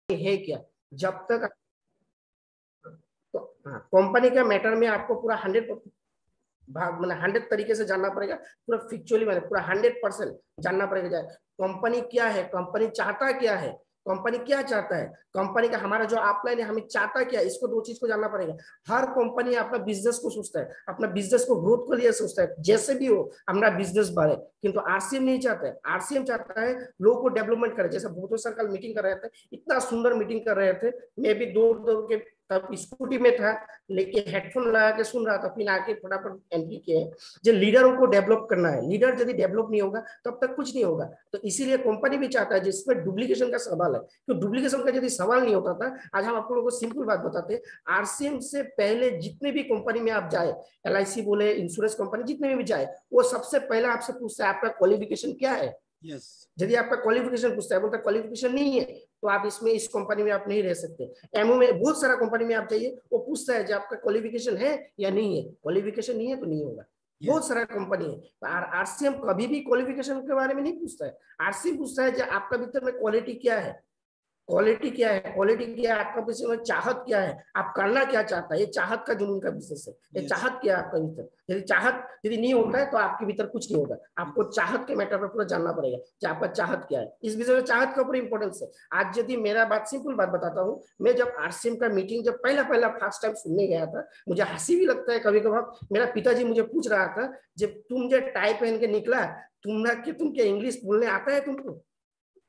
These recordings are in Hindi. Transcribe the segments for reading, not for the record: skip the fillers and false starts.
है क्या, जब तक तो हाँ, कंपनी का मैटर में आपको पूरा 100 भाग मैंने 100 तरीके से जानना पड़ेगा, पूरा फिक्चुअली मैंने पूरा 100% जानना पड़ेगा। कंपनी क्या है, कंपनी चाहता क्या है, कंपनी क्या चाहता है, कंपनी का हमारा जो अपलाइन है हमें चाहता क्या है, इसको दो चीज को जानना पड़ेगा। हर कंपनी अपना बिजनेस को सोचता है, अपना बिजनेस को ग्रोथ को लिए सोचता है, जैसे भी हो हमारा बिजनेस बढ़े। किंतु आरसीएम नहीं चाहता है, आरसीएम चाहता है लोगों को डेवलपमेंट करे। जैसे भूतो सर कल मीटिंग कर रहे थे, इतना सुंदर मीटिंग कर रहे थे, मैं भी दूर दूर के तब स्कूटी में था, लेके हेडफोन लगा के सुन रहा था, फिर आके फटाफट एंट्री किए। जो लीडरों को डेवलप करना है, लीडर यदि डेवलप नहीं होगा तब तक कुछ नहीं होगा। तो इसीलिए कंपनी भी चाहता है जिसमें डुप्लीकेशन का सवाल है, तो डुप्लीकेशन का यदि सवाल नहीं होता था, आज हम आप लोगों को सिंपल बात बताते हैं। आरसीएम से पहले जितने भी कंपनी में आप जाए, एलआईसी बोले, इंश्योरेंस कंपनी जितने में भी जाए, वो सबसे पहले आपसे पूछता है आपका क्वालिफिकेशन क्या है। यदि आपका क्वालिफिकेशन पूछता है, बोलता क्वालिफिकेशन नहीं है तो आप इसमें इस कंपनी में आप नहीं रह सकते। एमओ में बहुत सारा कंपनी में आप जाइए, वो पूछता है आपका क्वालिफिकेशन है या नहीं है, क्वालिफिकेशन नहीं है तो नहीं होगा। बहुत सारा कंपनी है। तो आरसीएम कभी भी क्वालिफिकेशन के बारे में नहीं पूछता है, आरसीएम पूछता है कि आपका भीतर में क्वालिटी क्या है, क्वालिटी क्या है, क्वालिटी क्या है आपका पीछे में, चाहत क्या है, आप करना क्या चाहता है, ये चाहत का जुनून का बिजनेस है। ये चाहत क्या है आपका भीतर, यदि चाहत यदि नहीं होता है तो आपके भीतर कुछ नहीं होगा। आपको चाहत के मैटर पर पूरा जानना पड़ेगा कि आपका चाहत क्या है। इस विषय में चाहत का ऊपर इंपॉर्टेंस है। आज यदि मेरा बात सिंपल बात बताता हूँ, मैं जब आरसीएम का मीटिंग जब पहला पहला फर्स्ट टाइम सुनने गया था, मुझे हंसी भी लगता है कभी कभार। मेरा पिताजी मुझे पूछ रहा था, जब तुम जो टाई पहन के निकला, तुम क्या इंग्लिश बोलने आता है तुमको।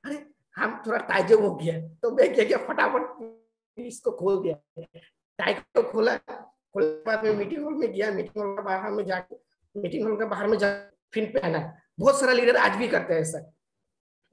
अरे हम थोड़ा ताज्जुब हो गया, तो मैं क्या किया फटाफट इसको खोल दिया, टाई को खोला, खोलने के बाद में मीटिंग हॉल में गया, मीटिंग हॉल का बाहर में जाके, मीटिंग हॉल का बाहर में जा फिर पहना। बहुत सारा लीडर आज भी करते हैं ऐसा,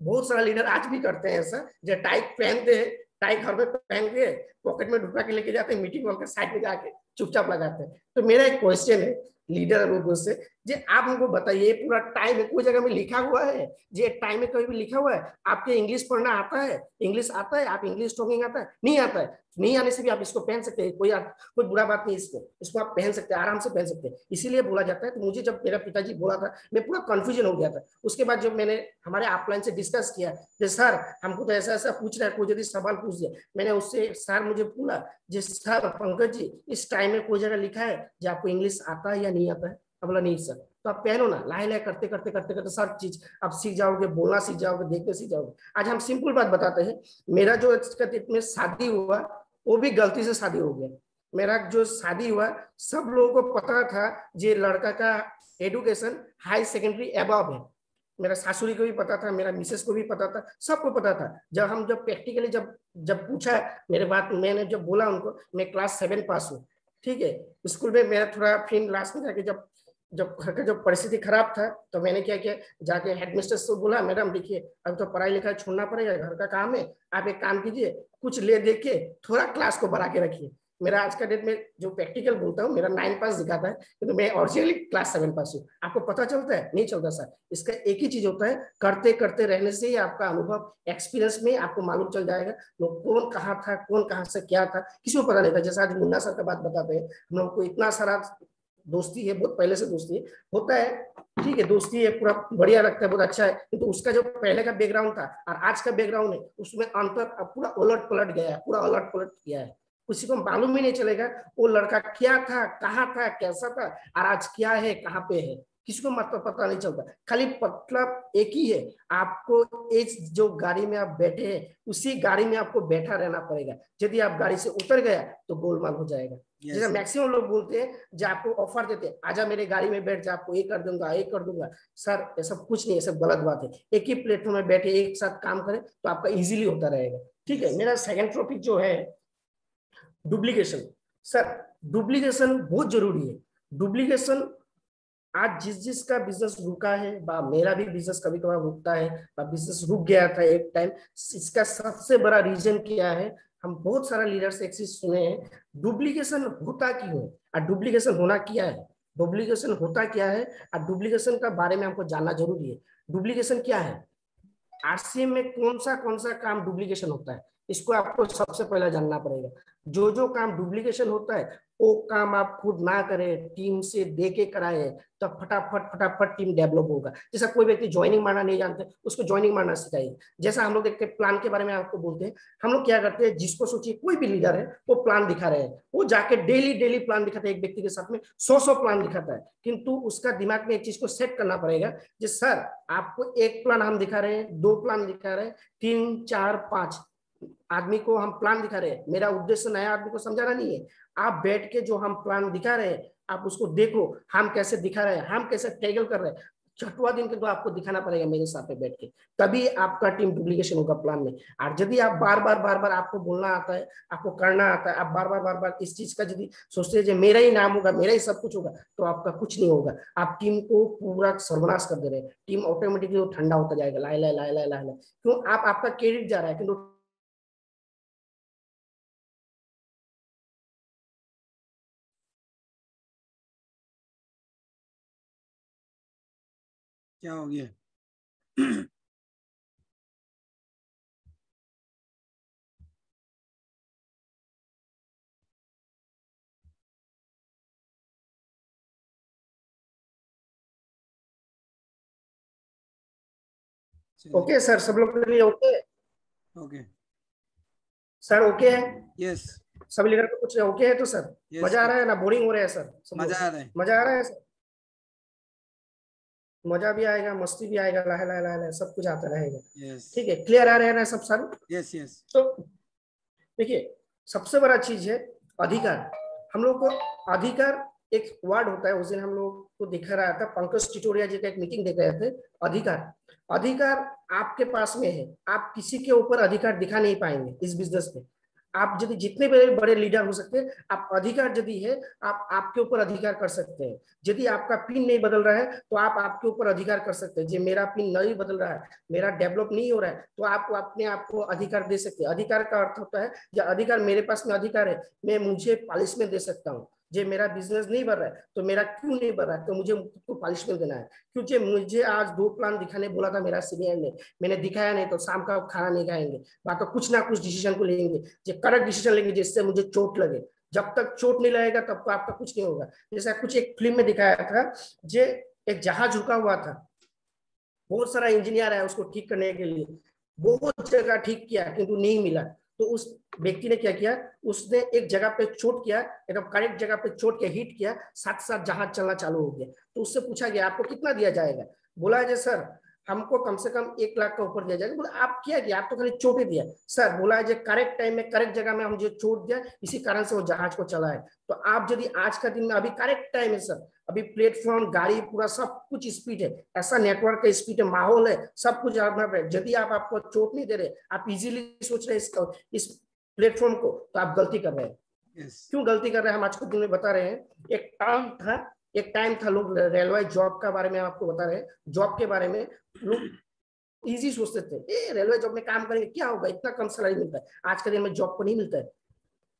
बहुत सारा लीडर आज भी करते हैं ऐसा, जो टाई पहनते हैं, टाई घर में पहन के पॉकेट में ढुका के लेके जाते हैं, मीटिंग हॉल के साइड में जाके चुपचाप लगाते हैं। तो मेरा एक क्वेश्चन है लीडर लोगों से, जे आप हमको बताइए पूरा टाइम में कोई जगह में लिखा हुआ है, जे टाइम में कहीं भी लिखा हुआ है आपके इंग्लिश पढ़ना आता है, इंग्लिश आता है, आप इंग्लिश टॉकिंग आता है, नहीं आता है, नहीं आने से भी आप इसको पहन सकते हैं, कोई बुरा बात नहीं, इसको आप पहन सकते हैं, आराम से पहन सकते हैं। इसीलिए बोला जाता है। तो मुझे जब मेरा पिताजी बोला था, मैं पूरा कंफ्यूजन हो गया था। उसके बाद जब मैंने हमारे अपलाइन से डिस्कस किया, सर हमको तो ऐसा ऐसा पूछ रहा है, कोई यदि सवाल पूछ दिया, मैंने उससे सर मुझे बोला, जिस सर पंकज जी इस टाइम में कोई जगह लिखा है जो आपको इंग्लिश आता है या नहीं आता है। बोला नहीं सर। तो आप पहनो ना, लाए लाए करते करते करते करते सब चीज आप सीख जाओगे, बोलना सीख जाओगे, देखते सीख जाओगे। आज हम सिंपल बात बताते हैं, मेरा जो में शादी हुआ वो भी गलती से शादी हो गया। मेरा जो शादी हुआ सब लोगों को पता था जे लड़का का एजुकेशन हाई सेकेंडरी अबव है, मेरा सासुरी को भी पता था, मेरा मिसेस को भी पता था, सबको पता था। जब प्रैक्टिकली जब जब पूछा मेरे बात, मैंने जब बोला उनको मैं क्लास 7 पास हूँ, ठीक है। स्कूल में मेरा थोड़ा फिर लास्ट में जाके जब जब घर का जब परिस्थिति खराब था, तो मैंने क्या किया, जाके हेडमिस्ट्रेस से बोला, मैडम देखिए अब तो पढ़ाई लिखाई छोड़ना पड़ेगा, घर का काम है, आप एक काम कीजिए, कुछ ले दे के थोड़ा क्लास को बढ़ा के रखिए। मेरा आज का डेट में जो प्रैक्टिकल बोलता हूँ, मेरा 9 पास दिखाता है, तो मैं ओरिजिनली क्लास 7 पास हूँ। आपको पता चलता है? नहीं चलता सर। इसका एक ही चीज होता है, करते करते रहने से ही आपका अनुभव, एक्सपीरियंस में आपको मालूम चल जाएगा कौन कहाँ था, कौन कहाँ से क्या था, किसी को पता नहीं था। जैसा आज मुन्ना सर का बात बताते हैं, हम लोग को इतना सारा दोस्ती है, बहुत पहले से दोस्ती है, होता है, ठीक है, दोस्ती है, पूरा बढ़िया लगता है, बहुत अच्छा है। तो उसका जो पहले का बैकग्राउंड था और आज का बैकग्राउंड है, उसमें अंतर अब पूरा उलट पलट गया है, पूरा उलट पलट किया है। किसी को मालूम ही नहीं चलेगा वो लड़का क्या था, कहाँ था, कैसा था, और आज क्या है, कहाँ पे है, किसी को मतलब पता नहीं चलता। खाली मतलब एक ही है, आपको इस जो गाड़ी में आप बैठे हैं उसी गाड़ी में आपको बैठा रहना पड़ेगा। यदि आप गाड़ी से उतर गया तो गोलमाल हो जाएगा। जैसे मैक्सिमम लोग बोलते हैं, जो आपको ऑफर देते हैं, आजा मेरे गाड़ी में बैठ जा, आपको ये कर दूंगा, ये कर दूंगा। सर ये सब कुछ नहीं है, सब गलत बात है। एक ही प्लेटफॉर्म में बैठे एक साथ काम करें तो आपका इजीली होता रहेगा, ठीक है। मेरा सेकंड टॉपिक जो है डुप्लीकेशन। सर डुप्लीकेशन बहुत जरूरी है। डुप्लीकेशन आज जिस जिसका बिजनेस रुका है, मेरा भी बिजनेस कभी कभार रुकता है, बिजनेस रुक गया था एक टाइम। इसका सबसे बड़ा रीजन क्या है, हम बहुत सारा लीडर से एक चीज सुने हैं, डुप्लीकेशन होता क्यों है और डुप्लीकेशन होना क्या है, डुप्लीकेशन होता क्या है और डुप्लीकेशन का बारे में हमको जानना जरूरी है। डुप्लीकेशन क्या है, आरसीएम में कौन सा काम डुप्लीकेशन होता है, इसको आपको सबसे पहले जानना पड़ेगा। जो जो काम डुप्लीकेशन होता है वो काम आप खुद ना करें, टीम से दे के कराए, तब फटाफट फटाफट टीम डेवलप होगा। जैसा कोई व्यक्ति ज्वाइनिंग मारना नहीं जानते, उसको ज्वाइनिंग मारना सिखाइए। जैसा हम लोग देखते हैं प्लान के बारे में आपको बोलते हैं, हम लोग क्या करते हैं, जिसको सोचिए कोई भी लीडर है वो प्लान दिखा रहे हैं, वो जाके डेली डेली प्लान दिखाते हैं, एक व्यक्ति के साथ में 100 प्लान दिखाता है, किंतु उसका दिमाग में एक चीज को सेट करना पड़ेगा, जी सर आपको एक प्लान हम दिखा रहे हैं, 2 प्लान दिखा रहे हैं, 3 4 5 आदमी को हम प्लान दिखा रहे हैं, मेरा उद्देश्य नया आदमी को समझाना नहीं है। आप बैठ के जो हम प्लान दिखा रहे हैं आप उसको देखो, हम कैसे दिखा रहे हैं, हम कैसे टैगल कर रहे हैं, 6वां दिन के तो आपको दिखाना पड़ेगा मेरे साथ में बैठ के, तभी आपका टीम डुप्लीकेशन होगा प्लान में। और यदि आप बार बार आपको बोलना आता है, आपको करना आता है, आप बार बार इस चीज का यदि सोचते हैं मेरा ही नाम होगा, मेरा ही सब कुछ होगा, तो आपका कुछ नहीं होगा। आप टीम को पूरा सर्वनाश कर दे रहे हैं, टीम ऑटोमेटिकली ठंडा होता जाएगा, लाए लाए लाए लाए लाए, क्यों आप आपका क्रेडिट जा रहा है, किंतु क्या हो गया? ओके सर, सब लोग के लिए ओके? ओके सर ओके है? यस सब लीडर को कुछ ओके है तो सर? मजा आ रहा है ना, बोरिंग हो रहा है सर? सब मजा लोग आ रहा है। मजा आ रहा है सर? मजा भी आएगा, मस्ती भी आएगा, लाहे लाहे लाहे लाहे सब कुछ आता रहेगा। यस ठीक है, क्लियर आ रहे हैं ना सब सर? यस यस तो देखिए, सबसे बड़ा चीज है अधिकार। हम लोग को अधिकार एक वर्ड होता है, उस दिन हम लोग को दिखा रहा था, पंकज टिटोरिया जी का एक मीटिंग देख रहे थे। अधिकार, अधिकार आपके पास में है, आप किसी के ऊपर अधिकार दिखा नहीं पाएंगे इस बिजनेस में। आप यदि जितने बड़े बड़े लीडर हो सकते हैं, आप अधिकार यदि है, आप आपके ऊपर अधिकार कर सकते हैं। यदि आपका पिन नहीं बदल रहा है तो आप आपके ऊपर अधिकार कर सकते हैं, जो मेरा पिन नहीं बदल रहा है, मेरा डेवलप नहीं हो रहा है, तो आप अपने आप को अधिकार दे सकते हैं। अधिकार का अर्थ होता है, या अधिकार मेरे पास में अधिकार है, मैं मुझे पॉलिशमेंट दे सकता हूँ। जे मेरा बिजनेस नहीं बढ़ रहा है तो मेरा क्यों नहीं बढ़ रहा है, तो मुझे उसको पॉलिशमेंट देना है। क्योंकि मुझे आज 2 प्लान दिखाने बोला था मेरा सीनियर ने, मैंने दिखाया नहीं, तो शाम का खाना नहीं खाएंगे, बात तो कुछ ना कुछ डिसीजन को लेंगे, जो करेक्ट डिसीजन लेंगे जिससे मुझे चोट लगे। जब तक चोट नहीं लगेगा तब तक आपका कुछ नहीं होगा। जैसा कुछ एक फिल्म में दिखाया था, जे एक जहाज रुका हुआ था, बहुत सारा इंजीनियर है उसको ठीक करने के लिए, बहुत जगह ठीक किया किंतु नहीं मिला। तो उस व्यक्ति ने क्या किया, उसने एक जगह पे चोट किया, एकदम करेक्ट जगह पे चोट किया, हिट किया, साथ साथ जहाज चलना चालू हो गया। तो उससे पूछा गया आपको कितना दिया जाएगा, बोला है सर हमको कम से कम 1 लाख का ऊपर दिया जाएगा। बोला आप क्या किया, आप तो खाली चोट ही दिया। सर बोला है करेक्ट टाइम में करेक्ट जगह में हम जो चोट दिया, इसी कारण से वो जहाज को चला है। तो आप यदि आज का दिन में अभी करेक्ट टाइम है सर, अभी प्लेटफॉर्म गाड़ी पूरा सब कुछ स्पीड है, ऐसा नेटवर्क का स्पीड है, माहौल है, सब कुछ यदि आप आपको चोट नहीं दे रहे, आप इजीली सोच रहे हैं इस प्लेटफॉर्म को, तो आप गलती कर रहे हैं। yes. क्यों गलती कर रहे हैं हम आज के दिन में बता रहे हैं। एक टाइम था लोग रेलवे जॉब का बारे में आपको बता रहे हैं, जॉब के बारे में लोग इजी सोचते थे, ए रेलवे जॉब में काम करेंगे क्या होगा, इतना कम सैलरी मिलता है। आज के दिन में जॉब को नहीं मिलता है,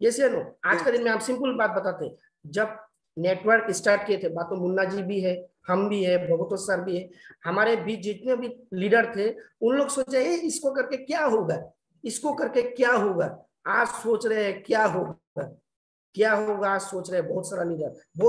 ये से नो। आज के दिन में आप सिंपल बात बताते हैं, जब नेटवर्क स्टार्ट किए थे, बात तो मुन्ना जी भी है, हम भी है, भगवतो सर भी है, हमारे बीच जितने भी लीडर थे, उन लोग सोचे इसको करके क्या होगा, इसको करके क्या होगा। आज सोच रहे हैं क्या होगा, क्या होगा आज सोच रहे हैं। बहुत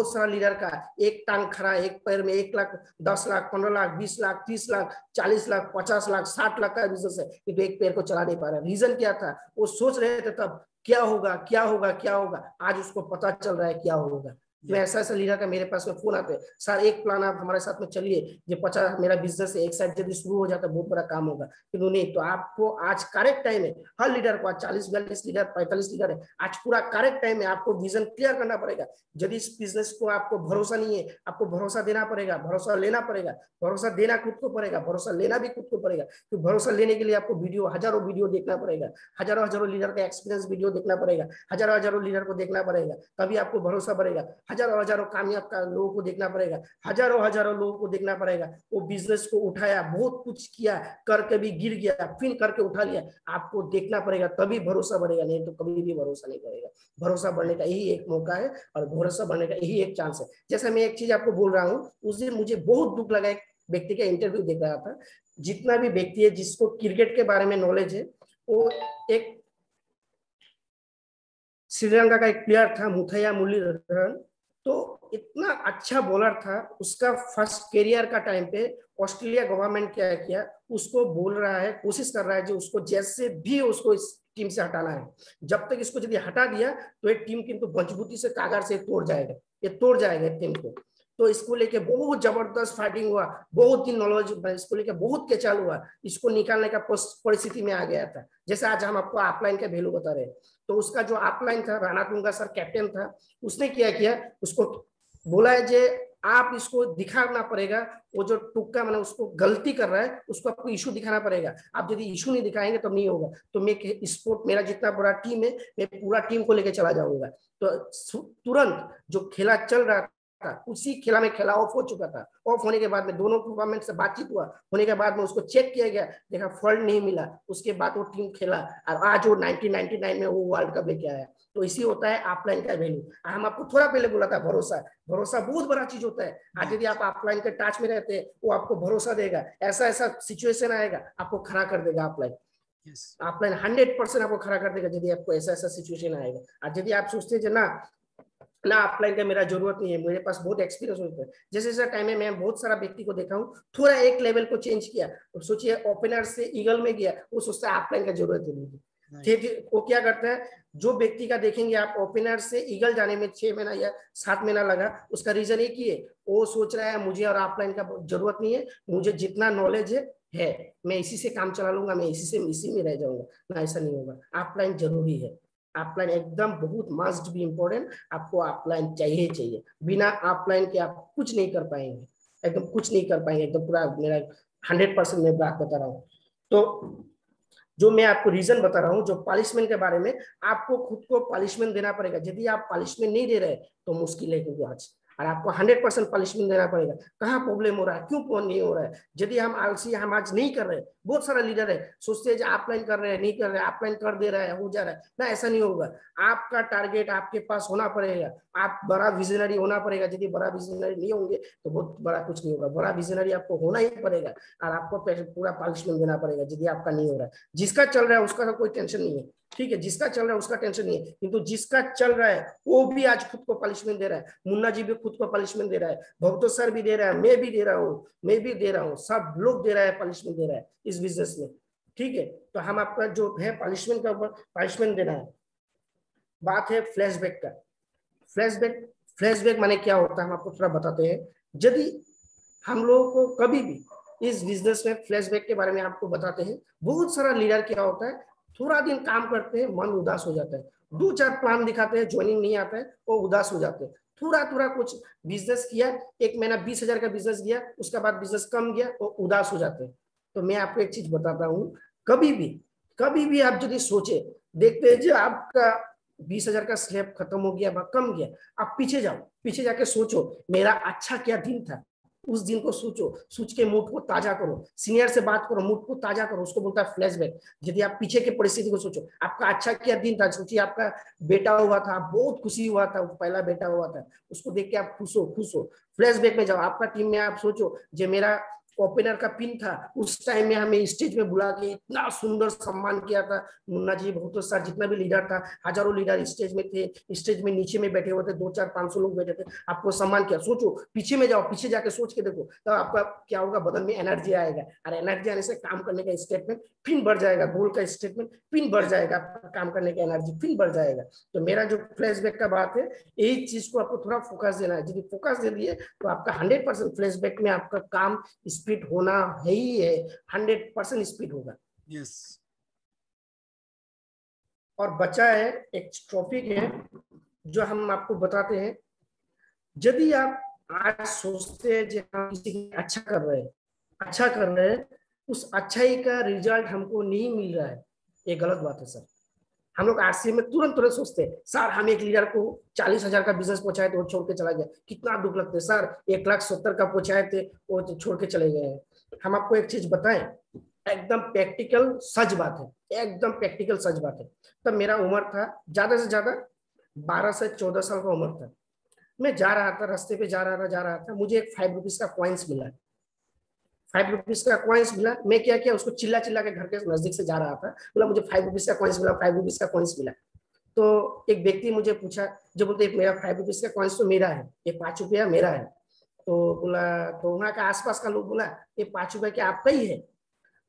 सारा लीडर का एक टांग खड़ा, एक पैर में 1 लाख 10 लाख 15 लाख 20 लाख 30 लाख 40 लाख 50 लाख 60 लाख का बिजनेस है, कि तो एक पैर को चला नहीं पा रहा। रीजन क्या था, वो सोच रहे थे तब क्या होगा क्या होगा क्या होगा, आज उसको पता चल रहा है क्या होगा। तो ऐसा ऐसा लीडर का मेरे पास में फोन आते हैं, सर एक प्लान आप हमारे साथ में चलिए, ये 50 मेरा बिजनेस है, एक साइड यदि शुरू हो जाता है बहुत बड़ा काम होगा। किंतु नहीं, तो आपको आज करेक्ट टाइम है, हर लीडर को 40-42 लीडर 45 लीडर है, आज पूरा करेक्ट टाइम है, आपको विजन क्लियर करना पड़ेगा। यदि इस बिजनेस को आपको भरोसा नहीं है, आपको भरोसा देना पड़ेगा, भरोसा लेना पड़ेगा, भरोसा देना खुद को पड़ेगा, भरोसा लेना भी खुद को पड़ेगा। तो भरोसा लेने के लिए आपको वीडियो, हजारों वीडियो देखना पड़ेगा, हजारों लीडर का एक्सपीरियंस वीडियो देखना पड़ेगा, हजारों लीडर को देखना पड़ेगा, तभी आपको भरोसा बढ़ेगा। हजारों कामयाब का लोगों को देखना पड़ेगा, हजारों लोगों को देखना पड़ेगा। वो बिजनेस को उठाया, बहुत कुछ किया, करके भी गिर गया, फिर करके उठा लिया, आपको देखना पड़ेगा, तभी भरोसा बढ़ेगा, नहीं तो कभी भी भरोसा नहीं बढ़ेगा। भरोसा बढ़ने का यही एक मौका है, और भरोसा बढ़ने का यही एक चांस है। जैसा मैं एक चीज आपको बोल रहा हूँ, उस दिन मुझे बहुत दुख लगा, एक व्यक्ति का इंटरव्यू देख रहा था, जितना भी व्यक्ति है जिसको क्रिकेट के बारे में नॉलेज है, वो एक श्रीलंका का एक प्लेयर था मुथैया मुरलीधरन, तो इतना अच्छा बॉलर था। उसका फर्स्ट करियर का टाइम पे ऑस्ट्रेलिया गवर्नमेंट क्या किया, उसको बोल रहा है, कोशिश कर रहा है जो उसको जैसे भी उसको इस टीम से हटाना है। जब तक इसको यदि हटा दिया तो ये टीम किंतु मजबूती से कागर से तोड़ जाएगा, ये तोड़ जाएगा टीम को। तो इसको लेके बहुत जबरदस्त फाइटिंग हुआ, बहुत दिन नॉलेज, इसको लेके बहुत केचाल हुआ, इसको निकालने का परिस्थिति में आ गया था। जैसे आज हम आपको अपलाइन का वैल्यू बता रहे हैं, तो उसका जो अपलाइन था, राणा तुंगा सर कैप्टन था, उसने क्या किया, उसको बोला है जे आप इसको दिखाना पड़ेगा, वो जो टुक्का मैंने उसको गलती कर रहा है उसको आपको इशू दिखाना पड़ेगा। आप यदि इशू नहीं दिखाएंगे तो नहीं होगा। तो मैं स्पोर्ट, मेरा जितना बड़ा टीम है मैं पूरा टीम को लेकर चला जाऊंगा। तो तुरंत जो खेला चल रहा था उसी खेला में खेला ऑफ हो चुका था। ऑफ होने के बाद में दोनों टूर्नामेंट से बातचीत हुआ, होने के बाद में उसको चेक किया गया, देखा फॉल्ट नहीं मिला, उसके बाद वो टीम खेला और आज वो 1999 में वो वर्ल्ड कप लेके आया। तो इसी होता है ऑफलाइन का वैल्यू। हम आपको थोड़ा पहले बोला था भरोसा, भरोसा बहुत बड़ा चीज होता है। आज यदि आप ऑफलाइन के टच में रहते हैं वो आपको भरोसा देगा, ऐसा ऐसा सिचुएशन आएगा आपको खड़ा कर देगा ऑफलाइन। ऑफलाइन 100% आपको खड़ा कर देगा यदि आपको ऐसा ऐसा सिचुएशन आएगा। आज यदि आप सोचते हैं ना ऑफलाइन का मेरा जरूरत नहीं है, मेरे पास बहुत एक्सपीरियंस होता है, जैसे जैसे टाइम में मैं बहुत सारा व्यक्ति को देखा हूँ, थोड़ा एक लेवल को चेंज किया, तो सोचिए ओपनर से ईगल में गया, वो सोचता है ऑफलाइन का जरूरत नहीं है। वो क्या करता है, जो व्यक्ति का देखेंगे आप ओपनर से ईगल जाने में 6 महीना या 7 महीना लगा, उसका रीजन एक ही है, वो सोच रहा है मुझे और ऑफलाइन का जरूरत नहीं है, मुझे जितना नॉलेज है मैं इसी से काम चला लूंगा, मैं इसी में रह जाऊंगा। ना, ऐसा नहीं होगा, ऑफलाइन जरूरी है। ऑफलाइन एकदम बहुत मस्ट भी इम्पोर्टेंट, आपको ऑफलाइन चाहिए। बिना ऑफलाइन के आप कुछ नहीं कर पाएंगे, एकदम कुछ नहीं कर पाएंगे, एकदम पूरा मेरा 100% मैं बात बता रहा हूँ। तो जो मैं आपको रीजन बता रहा हूँ, जो पॉलिशमेंट के बारे में, आपको खुद को पॉलिशमेंट देना पड़ेगा। यदि आप पॉलिशमेंट नहीं दे रहे तो मुश्किल है, क्योंकि आज और आपको 100% पॉलिशमेंट देना पड़ेगा। कहाँ प्रॉब्लम हो रहा है, क्यों नहीं हो रहा है? यदि हम आलसी, हम आज नहीं कर रहे, बहुत सारा लीडर है सोचते हैं ऑफलाइन कर रहे हैं, नहीं कर रहे, ऑफलाइन कर दे रहा है, हो जा रहा है ना, ऐसा नहीं होगा। आपका टारगेट आपके पास होना पड़ेगा, आप बड़ा विजनरी होना पड़ेगा। यदि बड़ा विजनरी नहीं होंगे तो बहुत बड़ा कुछ नहीं होगा। बड़ा विजनरी आपको होना ही पड़ेगा और आपको पूरा पॉलिशमेंट देना पड़ेगा यदि आपका नहीं हो रहा है। जिसका चल रहा है उसका तो कोई टेंशन नहीं है, ठीक है, जिसका चल रहा है उसका टेंशन नहीं है, किंतु जिसका चल रहा है वो भी आज खुद को पनिशमेंट दे रहा है। मुन्ना जी भी खुद को पनिशमेंट दे रहा है, भगतो सर भी दे रहा है, मैं भी दे रहा हूँ, सब लोग दे रहा है, पनिशमेंट दे रहा है इस बिजनेस में, ठीक है। तो हम आपका जो है पनिशमेंट का ऊपर पनिशमेंट देना है। बात है फ्लैशबैक का। फ्लैशबैक माने क्या होता है हम आपको थोड़ा बताते हैं। यदि हम लोगों को कभी भी इस बिजनेस में फ्लैशबैक के बारे में आपको बताते हैं, बहुत सारा लीडर क्या होता है, थोड़ा दिन काम करते हैं मन उदास हो जाता है, 2-4 प्लान दिखाते हैं, ज्वाइनिंग नहीं आता है, वो उदास हो जाते हैं। थोड़ा कुछ बिजनेस किया, 1 महीना 20,000 का बिजनेस किया, उसके बाद बिजनेस कम गया, वो उदास हो जाते हैं। तो मैं आपको एक चीज बताता हूँ, कभी भी आप यदि सोचे, देखते हैं जो आपका 20,000 का स्लैब खत्म हो गया, कम गया, आप पीछे जाओ, पीछे जाके सोचो मेरा अच्छा क्या दिन था, उस दिन को सोच के मूड को ताजा करो, सीनियर से बात करो, मूड को ताजा करो, उसको बोलता है फ्लैशबैक। यदि आप पीछे की परिस्थिति को सोचो, आपका अच्छा क्या दिन था, सोचिए आपका बेटा हुआ था, बहुत खुशी हुआ था, पहला बेटा हुआ था, उसको देख के आप खुश हो। फ्लैशबैक में जाओ, आपका टीम में आप सोचो जो मेरा ओपनर का पिन था, उस टाइम में हमें स्टेज में बुला के इतना सुंदर सम्मान किया था, मुन्ना जी, बहुत सारा जितना भी लीडर था, हजारों लीडर स्टेज में थे, स्टेज में नीचे में बैठे हुए थे, 200-400-500 लोग बैठे थे, आपको सम्मान किया। सोचो, पीछे में जाओ, पीछे जाके सोच के देखो, तो आपका क्या होगा, बदन में एनर्जी आएगा, और एनर्जी आने से काम करने का स्टेटमेंट फिर बढ़ जाएगा, गोल का स्टेटमेंट फिर बढ़ जाएगा, काम करने का एनर्जी फिर बढ़ जाएगा। तो मेरा जो फ्लैशबैक का बात है, यही चीज को आपको थोड़ा फोकस देना है। यदि फोकस दे दिए तो आपका 100% फ्लैशबैक में आपका काम स्पीड होना है ही है, 100% स्पीड होगा। यस। और बचा है एक टॉपिक है जो हम आपको बताते हैं। यदि आप आज सोचते हैं कि हम किसी अच्छा कर रहे हैं, उस अच्छाई का रिजल्ट हमको नहीं मिल रहा है, ये गलत बात है सर। हम लोग आरसी में तुरंत सोचते हैं, सर हम एक लीडर को 40,000 का बिजनेस पहुंचाए तो वो छोड़ के चला गया, कितना दुख लगता है। सर 1,70,000 का पहुंचाए थे, वो तो छोड़ के चले गए हैं। हम आपको एक चीज बताएं, एकदम प्रैक्टिकल सच बात है, एकदम प्रैक्टिकल सच बात है। तब मेरा उम्र था ज्यादा से ज्यादा 12 से 14 साल का उम्र था। मैं जा रहा था, रास्ते पे जा रहा था, मुझे एक 5 रुपीज का कॉइन्स मिला। 5 रुपीज का कॉइन्स मिला, मैं क्या उसको चिल्ला के घर के नजदीक से जा रहा था, बोला मुझे 5 रुपीज का कॉइन्स मिला, 5 रुपीज का कॉइन्स मिला। तो एक व्यक्ति मुझे पूछा, जो बोलते मेरा 5 रुपीज का कॉइन्स तो मेरा है, ये 5 रुपया मेरा है। तो बोला, तो वहाँ का आसपास का लोग बोला ये 5 रुपया क्या आपका ही है?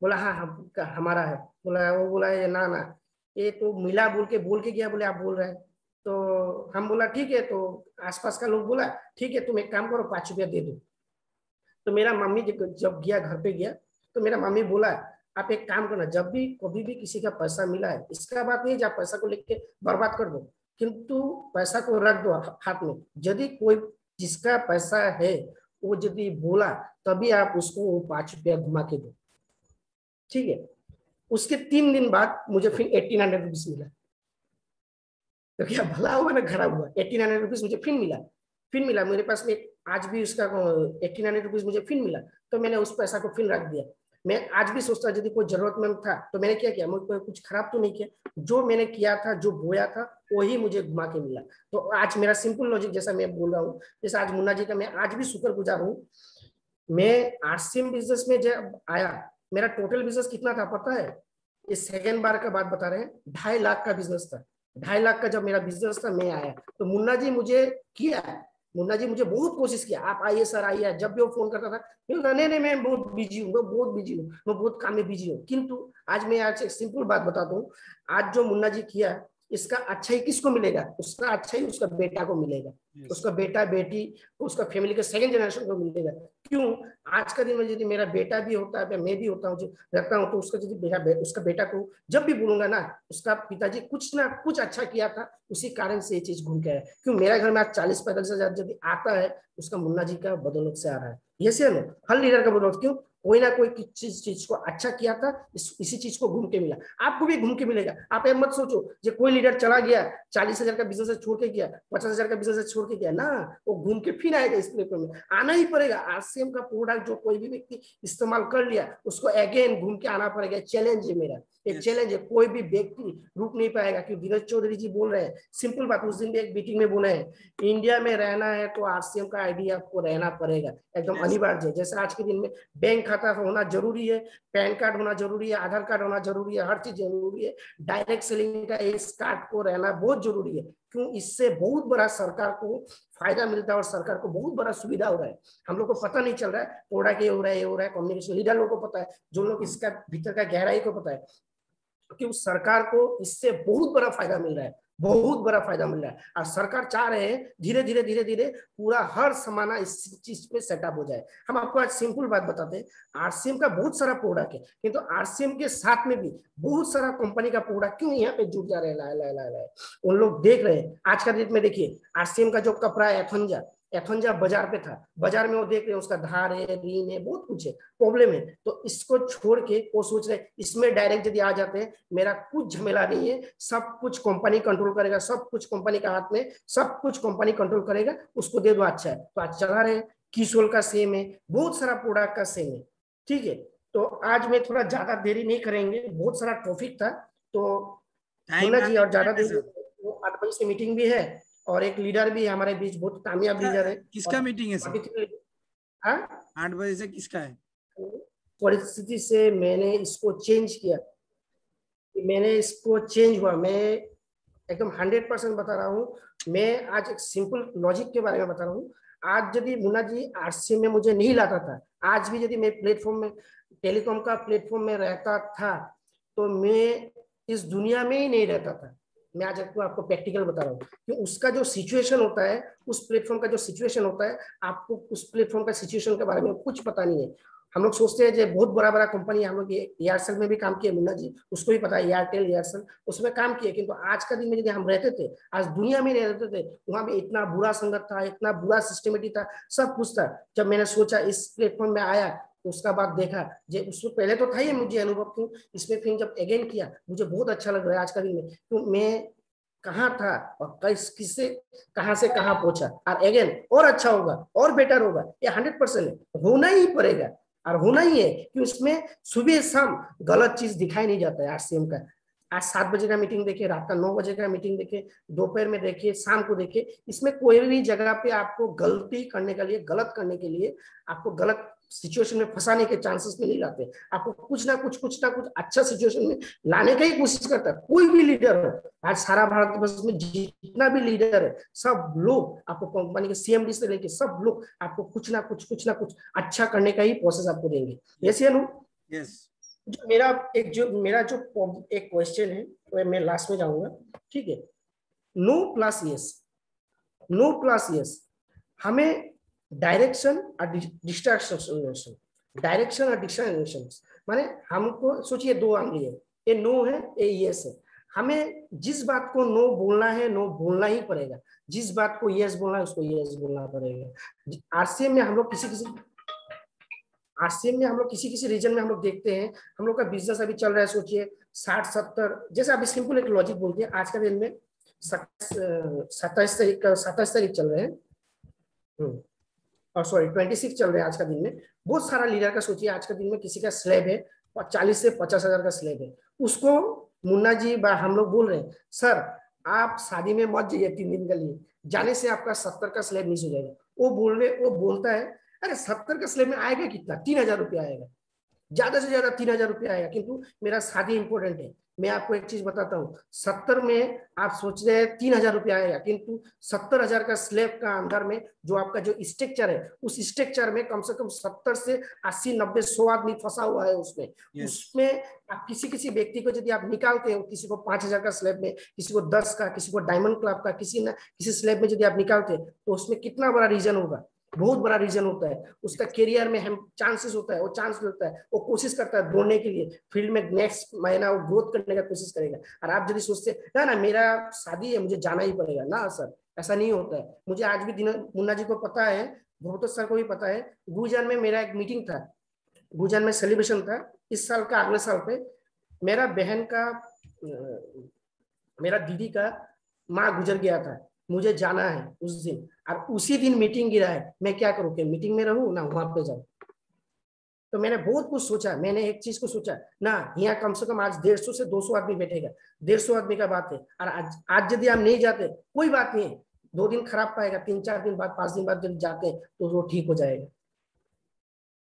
बोला हाँ हमारा है। बोला, वो बोला ये ना ना, ये तो मिला बोल के गया, बोले आप बोल रहे हैं। तो हम बोला ठीक है। तो आसपास का लोग बोला ठीक है तुम एक काम करो 5 रुपया दे दो। तो मेरा मम्मी जब गया घर पे गया, तो मेरा मम्मी बोला आप एक काम करना, जब भी कभी भी किसी का पैसा मिला है, इसका बात नहीं जब पैसा को लेके बर्बाद कर दो, किंतु पैसा को रख दो हाथ में। यदि कोई जिसका पैसा है वो यदि बोला तभी आप उसको 5 रुपया घुमा के दो, ठीक है। उसके 3 दिन बाद मुझे फिर 1800 रुपीज मिला। तो क्या भला हुआ ना खराब हुआ? 1800 रुपीज मुझे फिर मिला मेरे पास में। आज भी उसका 1800 रुपीज मुझे फिर मिला। तो मैंने उस पैसा को फिर रख दिया। मैं आज भी सोचता यदि कोई जरूरतमंद था तो मैंने क्या किया, मुझे कुछ खराब तो नहीं किया, जो मैंने किया था, जो बोया था वही मुझे घुमा के मिला। तो आज मेरा सिंपल लॉजिक जैसा मैं बोल रहा हूँ, जैसे आज मुन्ना जी का मैं आज भी शुक्रगुजार हूँ। मैं आरसीएम बिजनेस में जब आया, मेरा टोटल बिजनेस कितना था पता है? ये सेकेंड बार का बात बता रहे हैं, 2.5 लाख का बिजनेस था। 2.5 लाख का जब मेरा बिजनेस था, मैं आया तो मुन्ना जी मुझे बहुत कोशिश किया, आप आइए सर आइए। जब भी वो फोन करता था नहीं मैं बहुत बिजी हूँ, मैं बहुत काम में बिजी हूँ। किंतु आज मैं आज एक सिंपल बात बताता हूँ, आज जो मुन्ना जी किया इसका अच्छा ही किसको मिलेगा? उसका अच्छा ही उसका बेटा को मिलेगा। उसका बेटा बेटी, उसका फैमिली के सेकंड जनरेशन को मिलेगा। क्यों? आज का दिन में यदि मेरा बेटा भी होता है, मैं भी होता हूँ, रहता हूँ, तो उसका यदि उसका बेटा को जब भी बोलूंगा ना उसका पिताजी कुछ ना कुछ अच्छा किया था, उसी कारण से ये चीज घूम के आया। क्यों? मेरा घर में आज 40-45 हजार यदि आता है, उसका मुन्ना जी का बदौलत से आ रहा है। ये से ना हर लीडर का बदौलत। क्यों? कोई ना कोई चीज को अच्छा किया था, इसी चीज को घूम के मिला। आपको भी घूम के मिलेगा। आप मत सोचो जो कोई लीडर चला गया 40 हजार का बिजनेस छोड़ के गया, 50 हजार का बिजनेस छोड़ के गया ना, वो घूम के फिर आएगा इस प्लेटफॉर्म में। आना ही पड़ेगा। आरसीएम का प्रोडक्ट जो कोई भी व्यक्ति इस्तेमाल कर लिया, उसको अगेन घूम के आना पड़ेगा। चैलेंज है मेरा, एक चैलेंज है। कोई भी व्यक्ति रुक नहीं पाएगा। क्योंकि धीरज चौधरी जी बोल रहे हैं सिंपल बात, उस दिन भी एक मीटिंग में बोले हैं, इंडिया में रहना है तो आरसीएम का आईडी आपको रहना पड़ेगा, एकदम अनिवार्य है। जैसे आज के दिन में बैंक खाता होना जरूरी है, पैन कार्ड होना जरूरी है, आधार कार्ड होना जरूरी है, हर चीज जरूरी है। डायरेक्ट सेलिंग का इस कार्ड को रहना बहुत जरूरी है। क्यों? इससे बहुत बड़ा सरकार को फायदा मिलता है और सरकार को बहुत बड़ा सुविधा हो रहा है। हम लोग को पता नहीं चल रहा है, प्रोडक्ट ये हो रहा है, ये हो रहा है। कम्युनिकेशन लीडर लोगों को पता है, जो लोग इसका भीतर का गहराई को पता है, कि उस सरकार को इससे बहुत बड़ा फायदा मिल रहा है, बहुत बड़ा फायदा मिल रहा है। और सरकार चाह रहे हैं धीरे धीरे पूरा हर समाना इस चीज पे सेटअप हो जाए। हम आपको आज सिंपल बात बताते हैं, आरसीएम का बहुत सारा प्रोडक्ट है, किंतु आरसीएम के साथ में भी बहुत सारा कंपनी का प्रोडक्ट क्यों यहाँ पे जुड़ जा रहे हैं। उन लोग देख रहे हैं। आज का डेट में देखिए आरसीएम का जो कपड़ा है एथंजा बाजार पे था, बाजार में वो देख रहे हैं उसका धार है, रीन है, बहुत कुछ है, प्रॉब्लम है। तो इसको छोड़ के वो सोच रहे इसमें डायरेक्ट यदि आ जाते हैं, मेरा कुछ झमेला नहीं है, सब कुछ कंपनी कंट्रोल करेगा, सब कुछ कंपनी का हाथ में, सब कुछ कंपनी कंट्रोल करेगा, उसको दे दो। अच्छा है, तो आज चला रहे हैं। किसोल का सेम है, बहुत सारा प्रोडक्ट का सेम है, ठीक है। तो आज मैं थोड़ा ज्यादा देरी नहीं करेंगे, बहुत सारा टॉपिक था। तो मुन्ना जी और ज्यादा देरी, वो 8 बजे से मीटिंग भी है और एक लीडर भी है हमारे बीच, बहुत कामयाब लीडर है। किसका मीटिंग है सर? 8 बजे से किसका है? परिस्थिति से मैंने इसको चेंज किया, मैंने इसको चेंज हुआ। मैं एकदम 100% बता रहा हूँ। मैं आज एक सिंपल लॉजिक के बारे में बता रहा हूँ। आज यदि मुन्ना जी आरसीएम में मुझे नहीं लाता था, आज भी यदि मैं प्लेटफॉर्म में, टेलीकॉम का प्लेटफॉर्म में रहता था, तो मैं इस दुनिया में ही नहीं रहता था। मैं आज आपको प्रैक्टिकल बता रहा हूँ कि उसका जो सिचुएशन होता है, उस प्लेटफॉर्म का जो सिचुएशन होता है, आपको उस प्लेटफॉर्म का सिचुएशन के बारे में कुछ पता नहीं है। हम लोग सोचते हैं जो बहुत बड़ा कंपनी, हम लोग एयरसेल में भी काम किए, मुन्ना जी उसको भी पता है, एयरटेल एयरसेल उसमें काम किए। किंतु आज का दिन में यदि हम रहते थे, आज दुनिया में रहते थे, वहां पे इतना बुरा संगत था, इतना बुरा सिस्टमेटिक था, सब कुछ था। जब मैंने सोचा इस प्लेटफॉर्म में आया, तो उसका बाद देखा, जो उससे पहले तो था ही मुझे अनुभव, क्यों इसमें फिर जब अगेन किया, मुझे बहुत अच्छा लग रहा है आज का दिन में। तो मैं कहाँ था और किससे कहां से कहां पहुंचा, और अगेन और अच्छा होगा और बेटर होगा, ये 100% है, होना ही पड़ेगा और होना ही है। कि उसमें सुबह शाम गलत चीज दिखाई नहीं जाता है आरसीएम का। आज 7 बजे का मीटिंग देखिए, रात का 9 बजे का मीटिंग देखिए, दोपहर में देखिए, शाम को देखिए, इसमें कोई भी जगह पे आपको गलती करने के लिए, गलत करने के लिए, आपको गलत सिचुएशन में फंसाने के चांसेस में नहीं लाते, आपको कुछ ना कुछ अच्छा सिचुएशन में लाने का ही कोशिश करता है। कोई भी लीडर हो, आज सारा भारतवर्ष में जितना भी लीडर है, सब लोग आपको कंपनी के सीएमडी से लेके सब लोग आपको कुछ ना कुछ अच्छा करने का ही प्रोसेस आपको देंगे। यस या नो? यस। जो मेरा जो एक क्वेश्चन है वो मैं लास्ट में जाऊंगा, ठीक है? नो प्लस यस, हमें डायरेक्शन और डिस्ट्रैक्शन, डायरेक्शन और डिस्ट्रैक्शन माने हमको सोचिए दो आंगली है, ये नो है, ये यस है। हमें जिस बात को नो बोलना है नो बोलना ही पड़ेगा, जिस बात को यस बोलना है उसको यस बोलना पड़ेगा। आरसीएम में हम लोग किसी रीजन में हम लोग देखते हैं, हम लोग का बिजनेस अभी चल रहा है, सोचिए 60-70, जैसे अभी सिंपल एक लॉजिक बोलते हैं, आज का दिन में 27 तारीख चल रहे हैं, और सॉरी 26 चल रहे हैं आज का दिन में। बहुत सारा लीडर का सोचिए, आज का दिन में किसी का स्लैब है 40 से 50 हजार का स्लैब है, उसको मुन्ना जी हम लोग बोल रहे हैं सर आप शादी में मत जाइए 3 दिन के लिए, जाने से आपका 70 का स्लैब मिस हो जाएगा। वो बोलता है अरे 70 का स्लैब में आएगा कितना, 3000 रुपया आएगा, ज्यादा से ज्यादा 3000 रुपया आएगा, किंतु मेरा शादी इंपॉर्टेंट है। मैं आपको एक चीज बताता हूँ, 70 में आप सोच रहे हैं 3000 रुपया आएगा, किंतु 70,000 का स्लैब का अंदर में जो आपका जो स्ट्रक्चर है, उस स्ट्रक्चर में कम से कम 70 से 80, 90, 100 आदमी फंसा हुआ है उसमें। उसमें आप किसी व्यक्ति को यदि आप निकालते हो, किसी को 5000 का स्लैब में, किसी को 10 का, किसी को डायमंड क्लब का, किसी स्लैब में यदि आप निकालते तो उसमें कितना बड़ा रीजन होगा, बहुत बड़ा रीजन होता है। उसका करियर में हम चांसेस होता है, वो चांस लेता है, वो कोशिश करता है दौड़ने के लिए फील्ड में, नेक्स्ट महीना वो ग्रोथ करने का कोशिश करेगा। और आप यदि सोचते ना मेरा शादी है मुझे जाना ही पड़ेगा, ना सर ऐसा नहीं होता है। मुझे आज भी मुन्ना जी को पता है, बहुत सर को भी पता है, गुजरात में मेरा एक मीटिंग था, गुजरात में सेलिब्रेशन था इस साल का, अगले साल पे मेरा बहन का, मेरा दीदी का माँ गुजर गया था, मुझे जाना है उस दिन, और उसी दिन मीटिंग गिरा है। मैं क्या करूँ, कि मीटिंग में रहूं ना वहां पे जाऊं? तो मैंने बहुत कुछ सोचा, मैंने एक चीज को सोचा ना, यहाँ कम से कम आज 150 से 200 आदमी बैठेगा, 150 आदमी का बात है। और आज यदि आप नहीं जाते कोई बात नहीं, 2 दिन खराब पाएगा, 3-4 दिन बाद, 5 दिन बाद जब जाते हैं तो वो ठीक हो जाएगा,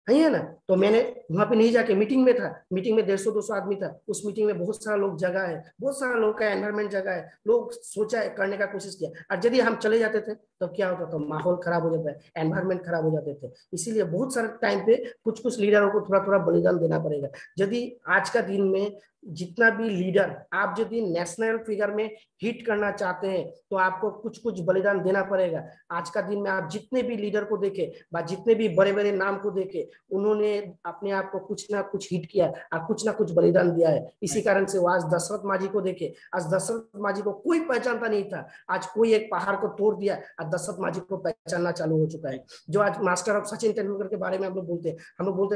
है ना? तो मैंने वहां पे नहीं जाके मीटिंग में था, मीटिंग में 150-200 आदमी था, उस मीटिंग में बहुत सारा लोग जगह है, बहुत सारा लोग का एनवायरमेंट जगह है, लोग सोचा है, करने का कोशिश किया। और यदि हम चले जाते थे तो क्या होता था, माहौल खराब हो जाता है, एनवायरमेंट खराब हो जाते थे। इसीलिए बहुत सारे टाइम पे कुछ लीडरों को थोड़ा थोड़ा बलिदान देना पड़ेगा। यदि आज का दिन में जितना भी लीडर, आप यदि नेशनल फिगर में हिट करना चाहते हैं तो आपको कुछ बलिदान देना पड़ेगा। आज का दिन में आप जितने भी लीडर को देखे, जितने भी बड़े बड़े नाम को देखे, उन्होंने अपने आप को कुछ ना कुछ हिट किया और कुछ ना कुछ बलिदान दिया है। इसी कारण से वो आज दशरथ माझी को देखे, आज दशरथ माझी को कोई पहचानता नहीं था, आज कोई एक पहाड़ को तोड़ दिया और दशरथ माझी को पहचानना चालू हो चुका है। जो आज मास्टर ऑफ सचिन तेंदुलकर के बारे में हम लोग बोलते हैं,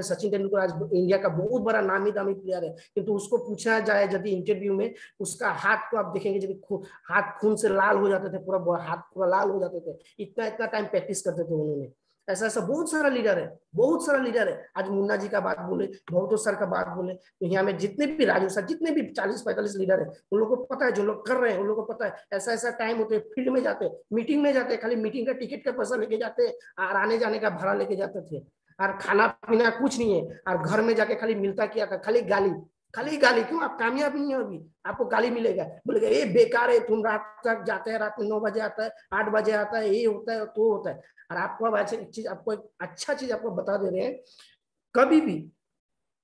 सचिन तेंदुलकर आज इंडिया का बहुत बड़ा नामी दामी प्लेयर है, किंतु उसको पूछा जाए यदि इंटरव्यू में, उसका हाथ को आप देखेंगे, यदि हाथ खून से लाल हो जाते थे, पूरा हाथ पूरा लाल हो जाते थे, इतना टाइम प्रैक्टिस करते थे उन्होंने। ऐसा बहुत सारा लीडर है। आज मुन्ना जी का बात बोले, भगतो सर का बात बोले, तो यहाँ में जितने भी राजू सर, जितने भी 40-45 लीडर है, उन लोगों को पता है, जो लोग कर रहे हैं उन लोगों को पता है, ऐसा टाइम होते हैं, फील्ड में जाते हैं, मीटिंग में जाते हैं, खाली मीटिंग का टिकट का पैसा लेके जाते हैं और आने जाने का भाड़ा लेके जाते थे, और खाना पीना कुछ नहीं है, और घर में जाके खाली मिलता क्या था, खाली गाली। क्यों? आप कामयाब नहीं हो, अभी आपको गाली मिलेगा, बोलेगा ये बेकार है, तुम रात तक जाते हैं, रात में 9 बजे आता है, 8 बजे आता है, ये होता है तो होता है। और आपको अब एक अच्छा चीज आपको बता दे रहे हैं, कभी भी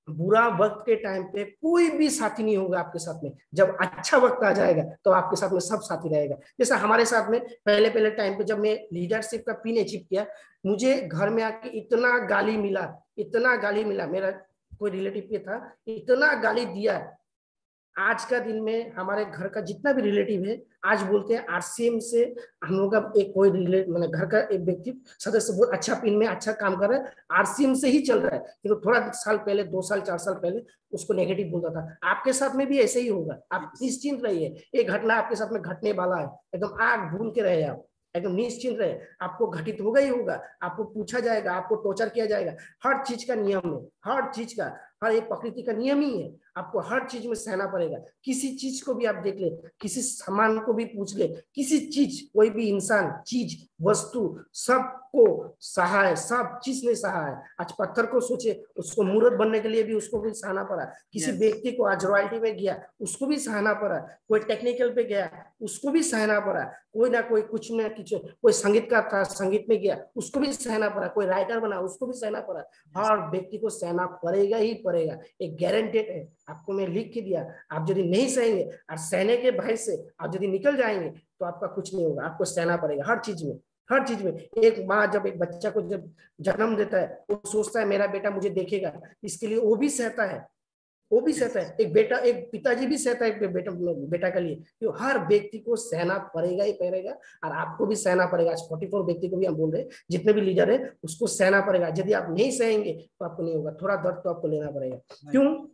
बुरा वक्त के टाइम पे कोई भी साथी नहीं होगा आपके साथ में, जब अच्छा वक्त आ जाएगा तो आपके साथ में सब साथी रहेगा। जैसे हमारे साथ में पहले टाइम पे जब मैं लीडरशिप का पिन अचीव किया, मुझे घर में आके इतना गाली मिला, मेरा कोई रिलेटिव पे था, इतना गाली दिया। आज का दिन में हमारे घर का जितना भी रिलेटिव है, आज बोलते हैं आरसीएम से हम लोग का एक कोई मतलब घर का एक व्यक्ति सदस्य बहुत अच्छा पिन में अच्छा काम कर रहा है, आरसीएम से ही चल रहा है, तो थोड़ा साल पहले, 2 साल 4 साल पहले उसको नेगेटिव बोलता था। आपके साथ में भी ऐसे ही होगा, आप निश्चिंत रहिए, एक घटना आपके साथ में घटने वाला है, एकदम आग भून के रहे आप, एकदम निश्चिंत रहे, आपको घटित होगा ही होगा, आपको पूछा जाएगा, आपको टॉर्चर किया जाएगा। हर चीज का नियम है, हर एक प्रकृति का नियम ही है। आपको हर चीज में सहना पड़ेगा। किसी चीज को भी आप देख ले, किसी सामान को भी पूछ ले, किसी चीज, कोई भी इंसान, चीज, वस्तु, सबको सहा है, सब चीज ने सहा है। आज पत्थर को सोचे, उसको मूर्त बनने के लिए भी उसको भी सहना पड़ा। किसी व्यक्ति को आज रॉयल्टी में गया, उसको भी सहना पड़ा। कोई टेक्निकल पे गया, उसको भी सहना पड़ा। कोई ना कोई कुछ में कुछ, कोई संगीतकार था, संगीत में गया, उसको भी सहना पड़ा। कोई राइटर बना, उसको भी सहना पड़ा। हर व्यक्ति को सहना पड़ेगा ही पड़ेगा, एक गारंटेड है। आपको मैं लिख के दिया, आप यदि नहीं सहेंगे और सहने के भय से आप यदि निकल जाएंगे तो आपका कुछ नहीं होगा। आपको सहना पड़ेगा हर चीज में, हर चीज में। एक माँ जब एक बच्चा को जब जन्म देता है, वो सोचता है मेरा बेटा मुझे देखेगा, इसके लिए वो भी सहता है, वो भी सहता है। एक बेटा, एक पिताजी भी सहता है बेटा के लिए। तो हर व्यक्ति को सहना पड़ेगा ही पड़ेगा, और आपको भी सहना पड़ेगा। आज 44 व्यक्ति को भी हम बोल रहे हैं, जितने भी लीडर है उसको सहना पड़ेगा। यदि आप नहीं सहेंगे तो आपको नहीं होगा, थोड़ा दर्द तो आपको लेना पड़ेगा। क्यों?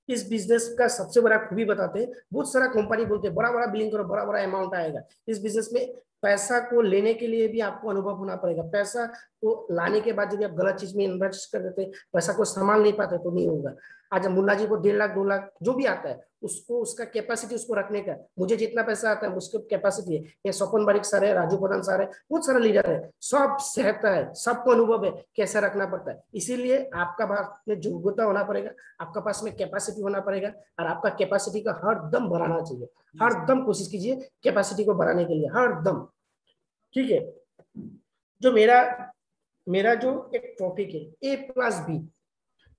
इस बिजनेस का सबसे बड़ा खूबी बताते हैं, बहुत सारा कंपनी बोलते हैं बड़ा बड़ा बिलिंग करो, बड़ा बड़ा अमाउंट आएगा। इस बिजनेस में पैसा को लेने के लिए भी आपको अनुभव होना पड़ेगा। पैसा को लाने के बाद यदि आप गलत चीज में इन्वेस्ट कर देते, पैसा को संभाल नहीं पाते तो नहीं होगा। आज मुन्ना जी को 1.5 लाख 2 लाख जो भी आता है, उसको उसका कैपेसिटी उसको रखने का, मुझे जितना पैसा आता है उसकी कैपेसिटी है। ये स्वपन बारिक सर है, राजू प्रधान सर है, बहुत सारे लीडर है, सब सहता है, सबको अनुभव है कैसे रखना पड़ता है। इसीलिए आपका पास में योग्यता होना पड़ेगा, आपका पास में कैपेसिटी होना पड़ेगा, और आपका कैपेसिटी का हर दम बढ़ाना चाहिए। हर दम कोशिश कीजिए कैपेसिटी को बढ़ाने के लिए, हर दम। ठीक है, जो मेरा जो एक टॉपिक है A+B,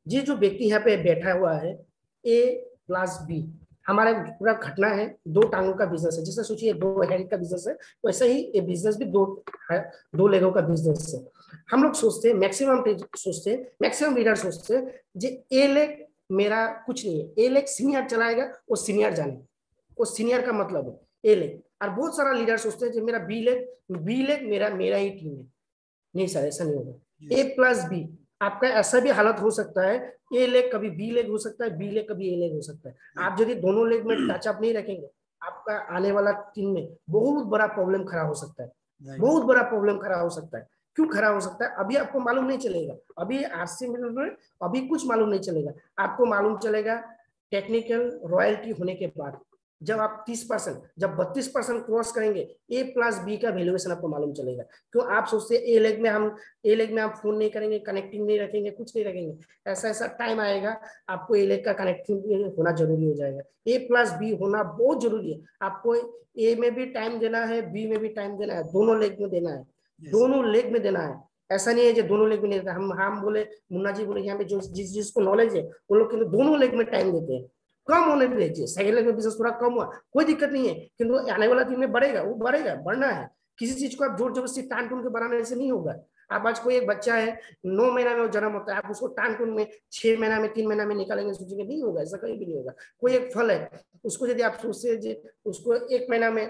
ये जो व्यक्ति यहाँ पे बैठा हुआ है A+B, हमारा पूरा घटना है 2 टांगों का बिजनेस है। जैसे सोचिए 2 हैंड का बिजनेस है, वैसे ही ये बिजनेस भी 2 लेगों का बिजनेस है। हम लोग सोचते हैं, मैक्सिमम लीडर सोचते हैं जे A लेग मेरा कुछ नहीं है, A लेग सीनियर चलाएगा, वो सीनियर जाने, वो सीनियर का मतलब है A लेग। और बहुत सारा लीडर सोचते हैं जो मेरा बी लेग मेरा ही टीम है। नहीं सर, ऐसा नहीं होगा। A+B, आपका ऐसा भी हालत हो सकता है, A लेग कभी B लेग हो सकता है, B लेग कभी A लेग हो सकता है। आप यदि दोनों लेग में टचअप नहीं रखेंगे, आपका आने वाला टीम में बहुत बड़ा प्रॉब्लम खड़ा हो सकता है, बहुत बड़ा प्रॉब्लम खड़ा हो सकता है। क्यों खड़ा हो सकता है अभी आपको मालूम नहीं चलेगा, अभी आरसी में अभी कुछ मालूम नहीं चलेगा, आपको मालूम चलेगा टेक्निकल रॉयल्टी होने के बाद। जब आप 30%, जब 32% क्रॉस करेंगे, A+B का वैल्यूएशन आपको मालूम चलेगा। क्यों आप सोचते हैं A लेग में हम फोन नहीं करेंगे, कनेक्टिंग नहीं रखेंगे, कुछ नहीं रखेंगे। ऐसा टाइम आएगा आपको A लेग का कनेक्टिंग होना जरूरी हो जाएगा। A+B होना बहुत जरूरी है। आपको A में भी टाइम देना है, B में भी टाइम देना है, दोनों लेग में देना है, दोनों लेग में देना है। ऐसा नहीं है जो दोनों लेग में नहीं देता। हम बोले, मुन्ना जी बोले, यहाँ पे जो जिसको नॉलेज है वो लोग दोनों लेग में टाइम देते हैं। कम होने दीजिए, सेकंड लेग में बिजनेस थोड़ा कम हुआ, कोई दिक्कत नहीं है, किंतु आने वाला दिन में बढ़ेगा, वो बढ़ेगा, बढ़ना है। किसी चीज को आप जोर जबरदस्ती टान टून के बढ़ाने से नहीं होगा। आप आज कोई एक बच्चा है 9 महीना में वो जन्म होता है, आप उसको टान टून में 6 महीना में 3 महीना में निकालेंगे, सोचेंगे, नहीं होगा, ऐसा कहीं भी नहीं होगा। कोई एक फल है, उसको यदि आप सोचते उसको 1 महीना में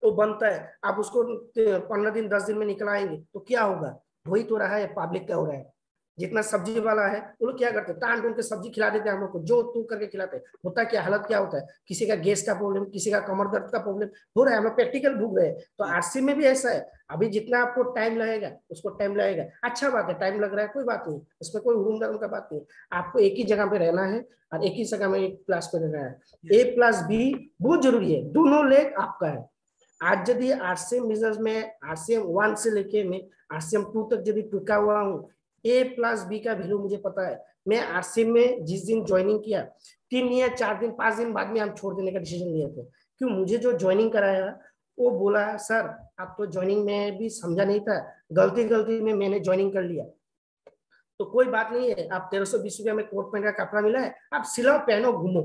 वो बनता है, आप उसको 15 दिन 10 दिन में निकलाएंगे तो क्या होगा? वही तो रहा है पब्लिक का हो रहा है। जितना सब्जी वाला है वो लोग क्या करते हैं, टान टून के सब्जी खिला देते हैं हम लोग को, जो तू करके खिलाते हैं। होता क्या, हालत क्या होता है, किसी का गैस का प्रॉब्लम, किसी का कमर दर्द का प्रॉब्लम हो रहा है, हम लोग प्रैक्टिकल भूग रहे हैं। तो आरसी में भी ऐसा है, अभी जितना आपको टाइम लगेगा उसको टाइम लगेगा, अच्छा बात है, टाइम लग रहा है, कोई बात नहीं, इसमें कोई हुड़ुम का बात नहीं। आपको एक ही जगह पे रहना है और एक ही जगह में एक क्लास पे रहना है। A+B बहुत जरूरी है, दोनों लेग आपका है। आज यदि आरसीएम बिजनेस में आरसीएम 1 से लेके मैं आरसीएम 2 तक यदि टिका हुआ हूँ, A+B का वैल्यू मुझे पता है। मैं आरसीएम में जिस दिन ज्वाइनिंग किया, 3 या 4 दिन 5 दिन बाद में हम छोड़ देने का डिसीजन लिए थे। क्यों? मुझे जो ज्वाइनिंग कराया वो बोला, सर आप तो ज्वाइनिंग में भी समझा नहीं था, गलती में मैंने ज्वाइनिंग कर लिया, तो कोई बात नहीं है, आप 1320 रुपया में कोट पैंट का कपड़ा मिला है, आप सिलाओ पहनो घूमो।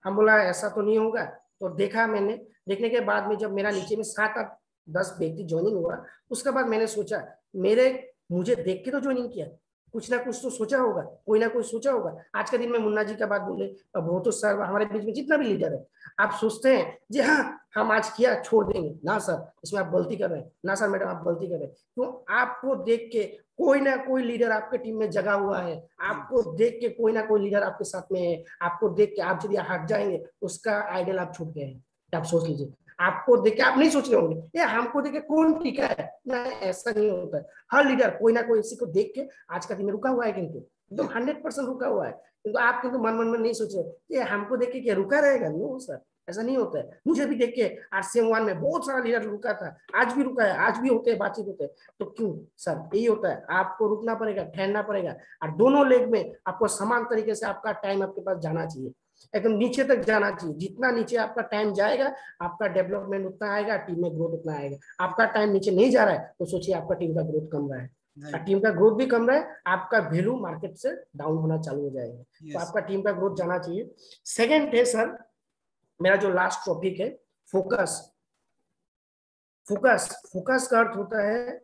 हम बोला ऐसा तो नहीं होगा। तो देखा मैंने, देखने के बाद में जब मेरा नीचे में 7-8-10 व्यक्ति ज्वाइनिंग हुआ, उसके बाद मैंने सोचा मुझे देख के तो ज्वाइनिंग किया, कुछ ना कुछ तो सोचा होगा, कोई ना कोई सोचा होगा। आज के दिन में मुन्ना जी का बात बोले, अब वो तो सर हमारे बीच में जितना भी लीडर है, आप सोचते हैं जी हाँ हम आज किया छोड़ देंगे, ना सर इसमें आप गलती कर रहे हैं, ना सर मैडम आप गलती कर रहे हैं। तो आपको देख के कोई ना कोई लीडर आपके टीम में जगा हुआ है, आपको देख के कोई ना कोई लीडर आपके साथ में है, आपको देख के आप यदि हट जाएंगे उसका आइडल आप छूट गए हैं। आप सोच लीजिए, आपको देख के आप नहीं सोच रहे होंगे ये हमको देख के कौन टिका है, ना ऐसा नहीं होता है। हर लीडर कोई ना कोई इसी को देख के आज का दिन रुका हुआ है, किंतु एकदम 100% रुका हुआ है। किंतु आप किंतु मन मन में नहीं सोचे ये हमको देख के क्या रुका रहेगा, नो सर, ऐसा नहीं होता है। मुझे भी देख के RCM1 में बहुत सारा लीडर रुका था, आज भी रुका है, आज भी होते हैं, बातचीत होते हैं। तो क्यों सर, यही होता है, आपको रुकना पड़ेगा, ठहरना पड़ेगा, और दोनों लेग में आपको समान तरीके से आपका टाइम आपके पास जाना चाहिए, एकदम नीचे तक जाना चाहिए। जितना नीचे आपका टाइम जाएगा आपका डेवलपमेंट उतना आएगा, टीम में ग्रोथ उतना आएगा। आपका टाइम नीचे नहीं जा रहा है तो सोचिए आपका टीम का ग्रोथ कम रहा है, टीम का ग्रोथ भी कम रहा है, आपका वैल्यू मार्केट से डाउन होना चालू हो जाएगा। तो आपका टीम का ग्रोथ जाना चाहिए। सेकंड है सर, मेरा जो लास्ट टॉपिक है, फोकस। फोकस, फोकस का अर्थ होता है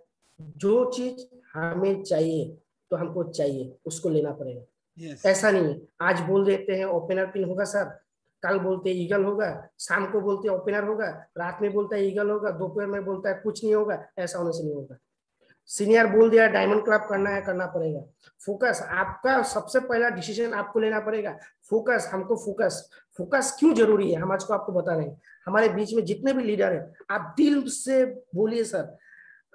जो चीज हमें चाहिए तो हमको चाहिए, उसको लेना पड़ेगा। ऐसा नहीं है आज बोल देते हैं ओपनर पिन होगा सर, कल बोलते हैं ईगल होगा, शाम को बोलते हैं ओपनर होगा, रात में बोलता है ईगल होगा, दोपहर में बोलता है कुछ नहीं होगा। ऐसा होने से नहीं होगा। सीनियर बोल दिया डायमंड क्लब करना है, करना पड़ेगा। फोकस, आपका सबसे पहला डिसीजन आपको लेना पड़ेगा। फोकस, हमको फोकस, फोकस क्यों जरूरी है हम आज को आपको बता रहे हैं। हमारे बीच में जितने भी लीडर हैं, आप दिल से बोलिए सर,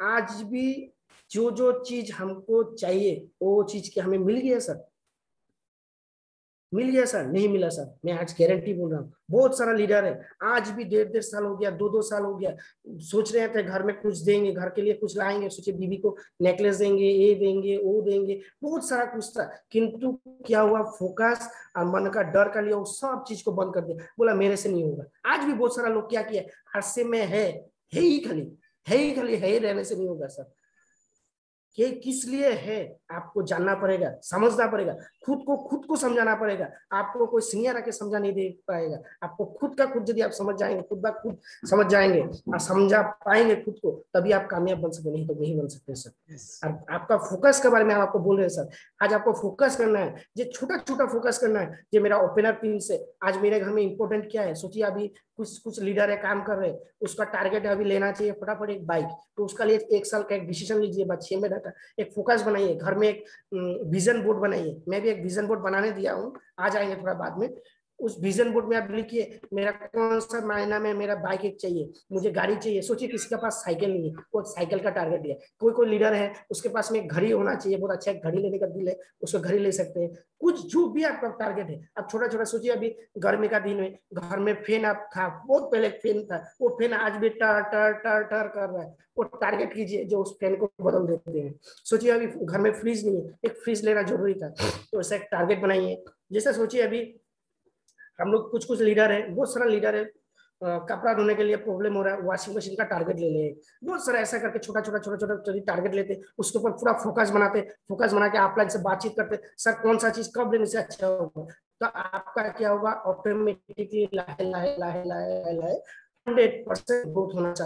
आज भी जो जो चीज हमको चाहिए वो चीज की हमें मिल गया सर, मिल गया सर, नहीं मिला सर। मैं आज गारंटी बोल रहा हूँ, बहुत सारा लीडर है आज भी 1.5 साल हो गया, 2 साल हो गया, सोच रहे थे घर में कुछ देंगे, घर के लिए कुछ लाएंगे, सोचे बीवी को नेकलेस देंगे, ये देंगे, वो देंगे, बहुत सारा कुछ था। किंतु क्या हुआ, फोकस और मन का डर का लिया, वो सब चीज को बंद कर दिया, बोला मेरे से नहीं होगा। आज भी बहुत सारा लोग क्या किया, हादसे में है ही खाली, है ही खाली, है ही रहने से नहीं होगा सर। ये किस लिए है आपको जानना पड़ेगा, समझना पड़ेगा, खुद को समझाना पड़ेगा। आपको कोई सीनियर आके समझा नहीं दे पाएगा, आपको खुद का खुद यदि आप समझ जाएंगे, खुद ब खुद समझ जाएंगे और समझा पाएंगे खुद को, तभी आप कामयाब बन सकते, नहीं तो नहीं बन सकते सर। और आपका फोकस के बारे में हम आपको बोल रहे हैं सर, आज आपको फोकस करना है, ये छोटा छोटा फोकस करना है। ये मेरा ओपनर पिन से आज मेरे घर में इंपॉर्टेंट क्या है, सोचिए अभी कुछ लीडर है काम कर रहे हैं, उसका टारगेट अभी लेना चाहिए फटाफट एक बाइक, तो उसका लिए 1 साल का एक डिसीजन लीजिए, बाद 6 महीने का एक फोकस बनाइए, घर में एक विजन बोर्ड बनाइए। मैं भी एक विजन बोर्ड बनाने दिया हूँ, आ जाएंगे थोड़ा बाद में। उस विजन बोर्ड में आप लिखिए मेरा कौन सा महीना में मेरा बाइक एक चाहिए, मुझे गाड़ी चाहिए। सोचिए किसी के पास साइकिल नहीं है, वो साइकिल का टारगेट दिया। कोई लीडर है उसके पास में घड़ी होना चाहिए, बहुत अच्छा घड़ी लेने का दिल है, उसको घड़ी ले सकते हैं। कुछ जो भी आपका टारगेट है, अब छोटा छोटा सोचिए। अभी गर्मी का दिन है, घर में फैन आप था, बहुत पहले फैन था, वो फैन आज भी टर टर टर टर कर रहा है, वो टारगेट कीजिए जो उस फैन को बदल देते हैं। सोचिए अभी घर में फ्रिज नहीं है, एक फ्रिज लेना जरूरी था, तो ऐसा एक टारगेट बनाइए। जैसे सोचिए अभी हम लोग कुछ लीडर है, बहुत सारा लीडर है, कपड़ा धोने के लिए प्रॉब्लम हो रहा है, वॉशिंग मशीन का टारगेट ले ले, बहुत सारा ऐसा करके छोटा छोटा टारगेट लेते, उसके ऊपर पूरा फोकस बनाते, फोकस बना के ऑफलाइन से बातचीत करते, सर कौन सा चीज कब लेने से अच्छा होगा। तो आपका क्या होगा, ऑटोमेटिकली लाहे लाहे 100% ग्रोथ होना चाहिए।